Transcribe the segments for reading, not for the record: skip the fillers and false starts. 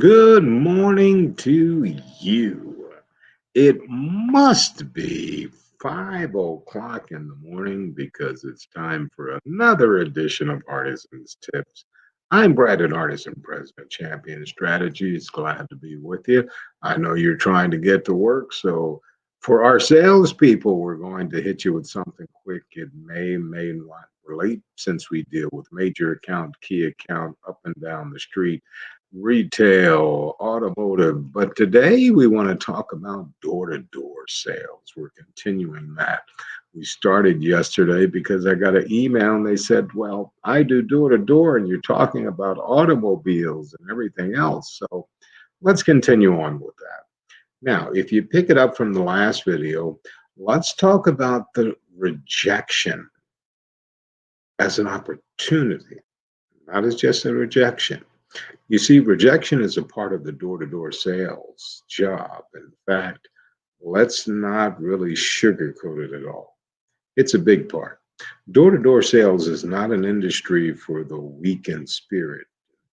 Good morning to you. It must be 5 o'clock in the morning because it's time for another edition of Artisans Tips. I'm Brandon Artisan, President Champion Strategies. Glad to be with you. I know you're trying to get to work, so for our salespeople, we're going to hit you with something quick. It may not relate since we deal with major account, key account, up and down the street, retail, automotive. But today we want to talk about door to door sales. We're continuing that. We started yesterday because I got an email and they said, well, I do door to door and you're talking about automobiles and everything else. So let's continue on with that. Now, if you pick it up from the last video, let's talk about the rejection as an opportunity, not as just a rejection. You see, rejection is a part of the door to door sales job. In fact, let's not really sugarcoat it at all. It's a big part. Door to door sales is not an industry for the weak in spirit,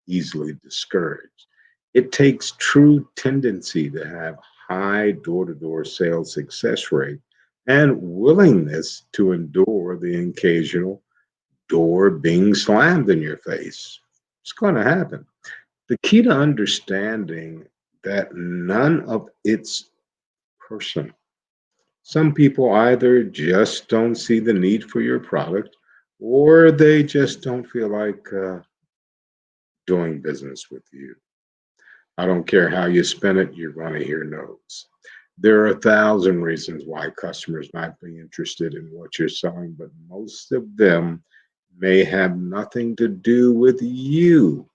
easily discouraged. It takes true tendency to have high door to door sales success rate and willingness to endure the occasional door being slammed in your face. It's going to happen. The key to understanding that none of it's personal. Some people either just don't see the need for your product or they just don't feel like doing business with you. I don't care how you spin it, you're going to hear no's. There are 1,000 reasons why customers might be interested in what you're selling, but most of them may have nothing to do with you.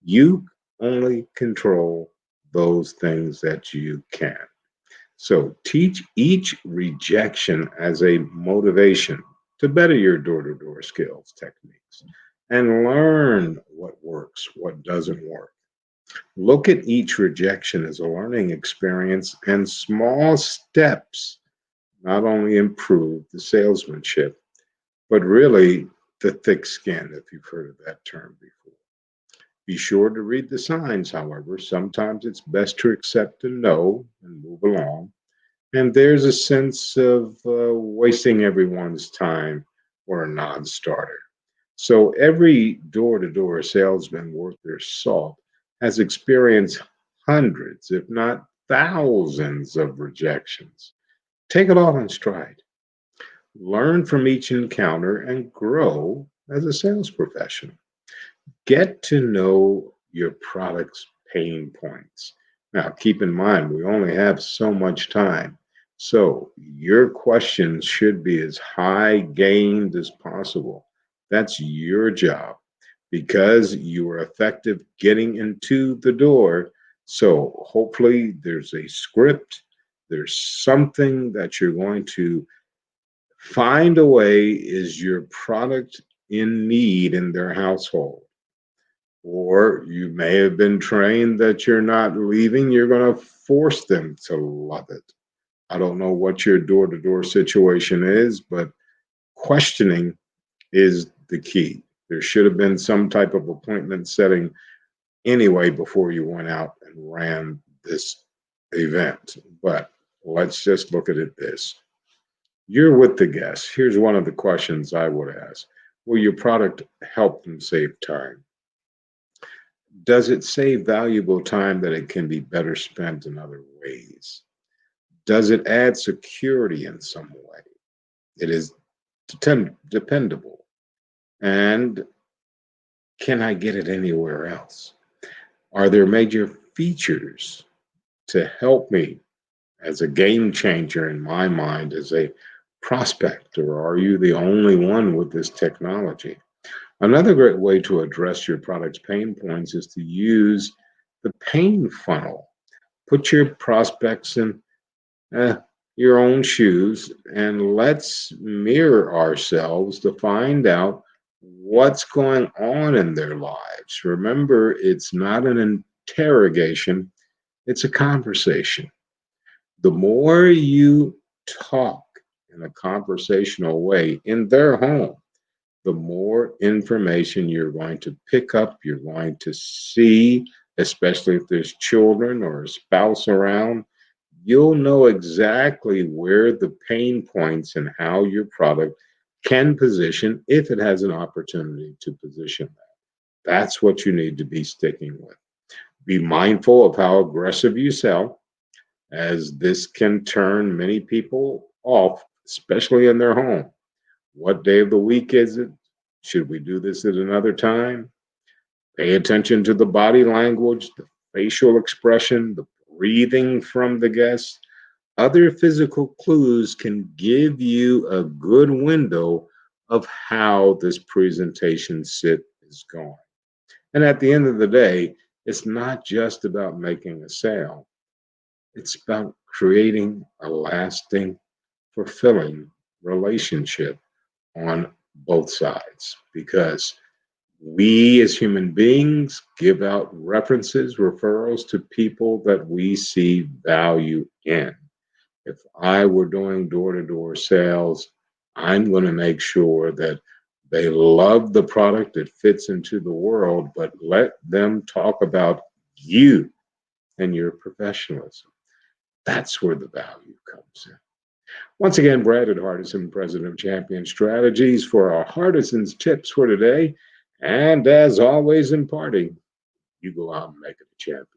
You only control those things that you can. So teach each rejection as a motivation to better your door to door skills techniques and learn what works, what doesn't work. Look at each rejection as a learning experience, and small steps not only improve the salesmanship, but really the thick skin, if you've heard of that term before. Be sure to read the signs, however. Sometimes it's best to accept a no and move along. And there's a sense of wasting everyone's time or a non starter. So every door to door salesman worth their salt has experienced hundreds, if not thousands, of rejections. Take it all in stride. Learn from each encounter and grow as a sales professional. Get to know your product's pain points. Now, keep in mind, we only have so much time. So, your questions should be as high gained as possible. That's your job because you are effective getting into the door. So, hopefully, there's a script, there's something that you're going to find a way. Is your product in need in their household? Or you may have been trained that you're not leaving, you're going to force them to love it. I don't know what your door to door situation is, but questioning is the key. There should have been some type of appointment setting anyway before you went out and ran this event. But let's just look at it this. You're with the guests. Here's one of the questions I would ask. Will your product help them save time? Does it save valuable time that it can be better spent in other ways? Does it add security in some way? It is dependable. And can I get it anywhere else? Are there major features to help me as a game changer in my mind as a prospect, or are you the only one with this technology? Another great way to address your product's pain points is to use the pain funnel. Put your prospects in uh, your own shoes and let's mirror ourselves to find out what's going on in their lives. Remember, it's not an interrogation, it's a conversation. The more you talk in a conversational way in their home, the more information you're going to pick up, you're going to see, especially if there's children or a spouse around. You'll know exactly where the pain points and how your product can position if it has an opportunity to position that. That's what you need to be sticking with. Be mindful of how aggressive you sell, as this can turn many people off, especially in their home. What day of the week is it? Should we do this at another time? Pay attention to the body language, the facial expression, the breathing from the guests. Other physical clues can give you a good window of how this presentation sit is going. And at the end of the day, it's not just about making a sale, it's about creating a lasting, fulfilling relationship on both sides, because we as human beings give out references, referrals to people that we see value in. If I were doing door to door sales, I'm going to make sure that they love the product, it fits into the world, but let them talk about you and your professionalism. That's where the value comes in. Once again, Brad at Hardison, President of Champion Strategies, for our Hardison's tips for today. And as always, in parting, you go out and make it a champion.